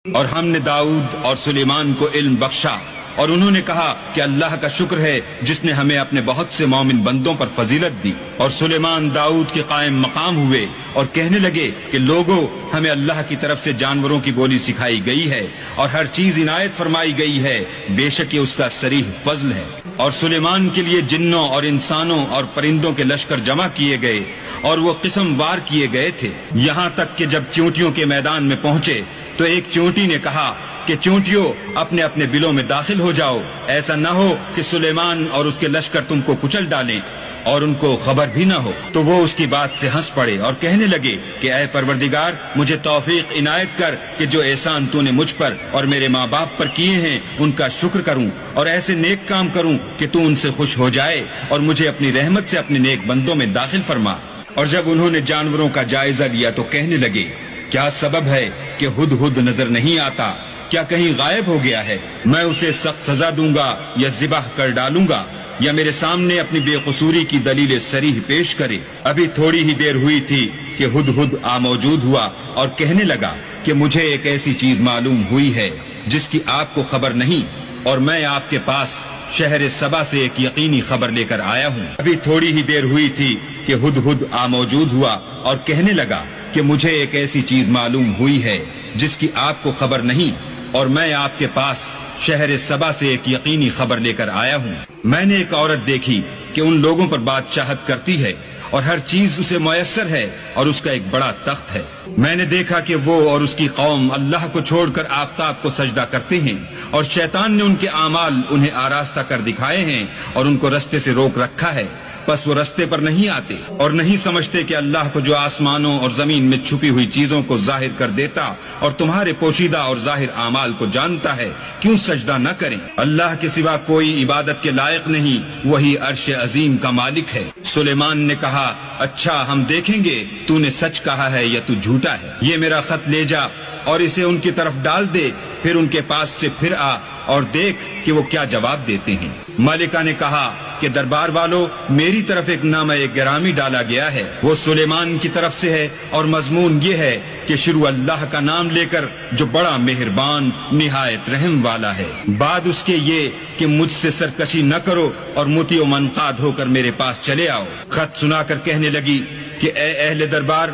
اور ہم نے داؤد اور سلیمان کو علم بخشا اور انہوں نے کہا کہ اللہ کا شکر ہے جس نے ہمیں اپنے بہت سے مومن بندوں پر فضیلت دی۔ اور سلیمان داؤد کے قائم مقام ہوئے اور کہنے لگے کہ لوگوں، ہمیں اللہ کی طرف سے جانوروں کی بولی سکھائی گئی ہے اور ہر چیز عنایت فرمائی گئی ہے، بے شک یہ اس کا صریح فضل ہے۔ اور سلیمان کے لیے جنوں اور انسانوں اور پرندوں کے لشکر جمع کیے گئے اور وہ قسم وار کیے گئے تھے، یہاں تک کہ جب چونٹیوں کے میدان میں پہنچے تو ایک چونٹی نے کہا کہ چونٹیوں اپنے اپنے بلوں میں داخل ہو جاؤ، ایسا نہ ہو کہ سلیمان اور اس کے لشکر تم کو کچل ڈالیں اور ان کو خبر بھی نہ ہو۔ تو وہ اس کی بات سے ہنس پڑے اور کہنے لگے کہ اے پروردگار، مجھے توفیق عنایت کر کہ جو احسان تو نے مجھ پر اور میرے ماں باپ پر کیے ہیں ان کا شکر کروں اور ایسے نیک کام کروں کہ تو ان سے خوش ہو جائے اور مجھے اپنی رحمت سے اپنے نیک بندوں میں داخل فرما۔ اور جب انہوں نے جانوروں کا جائزہ لیا تو کہنے لگے، کیا سبب ہے کہ ہدہد نظر نہیں آتا؟ کیا کہیں غائب ہو گیا ہے؟ میں اسے سخت سزا دوں گا یا ذبح کر ڈالوں گا یا میرے سامنے اپنی بے قصوری کی دلیل صریح پیش کرے۔ ابھی تھوڑی ہی دیر ہوئی تھی کہ ہدہد موجود ہوا اور کہنے لگا کہ مجھے ایک ایسی چیز معلوم ہوئی ہے جس کی آپ کو خبر نہیں، اور میں آپ کے پاس شہر سبا سے ایک یقینی خبر لے کر آیا ہوں۔ ابھی تھوڑی ہی دیر ہوئی تھی کہ ہدہد موجود ہوا اور کہنے لگا کہ مجھے ایک ایسی چیز معلوم ہوئی ہے جس کی آپ کو خبر نہیں، اور میں آپ کے پاس شہر سبا سے ایک یقینی خبر لے کر آیا ہوں۔ میں نے ایک عورت دیکھی کہ ان لوگوں پر بادشاہت کرتی ہے اور ہر چیز اسے میسر ہے اور اس کا ایک بڑا تخت ہے۔ میں نے دیکھا کہ وہ اور اس کی قوم اللہ کو چھوڑ کر آفتاب کو سجدہ کرتے ہیں، اور شیطان نے ان کے اعمال انہیں آراستہ کر دکھائے ہیں اور ان کو رستے سے روک رکھا ہے، بس وہ رستے پر نہیں آتے اور نہیں سمجھتے کہ اللہ کو جو آسمانوں اور زمین میں چھپی ہوئی چیزوں کو ظاہر کر دیتا اور تمہارے پوشیدہ اور ظاہر اعمال کو جانتا ہے، کیوں سجدہ نہ کریں؟ اللہ کے سوا کوئی عبادت کے لائق نہیں، وہی عرش عظیم کا مالک ہے۔ سلیمان نے کہا، اچھا ہم دیکھیں گے تو نے سچ کہا ہے یا تو جھوٹا ہے۔ یہ میرا خط لے جا اور اسے ان کی طرف ڈال دے، پھر ان کے پاس سے پھر آ اور دیکھ کہ وہ کیا جواب دیتے ہیں۔ ملکہ نے کہا کہ دربار والو، میری طرف ایک نامہ گرامی ڈالا گیا ہے، وہ سلیمان کی طرف سے ہے اور مضمون یہ ہے کہ شروع اللہ کا نام لے کر جو بڑا مہربان نہایت رحم والا ہے، بعد اس کے یہ کہ مجھ سے سرکشی نہ کرو اور مطیع و منقاد ہو کر میرے پاس چلے آؤ۔ خط سنا کر کہنے لگی کہ اے اہل دربار،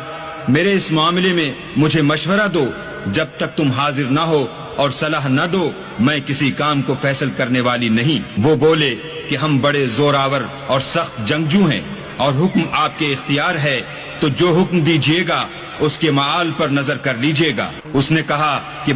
میرے اس معاملے میں مجھے مشورہ دو، جب تک تم حاضر نہ ہو اور صلاح نہ دو میں کسی کام کو فیصل کرنے والی نہیں۔ وہ بولے کہ ہم بڑے زوراور اور سخت جنگجو ہیں اور حکم آپ کے اختیار ہے، تو جو حکم دیجیے گا اس کے معال پر نظر کر لیجیے گا۔ اس نے کہا کہ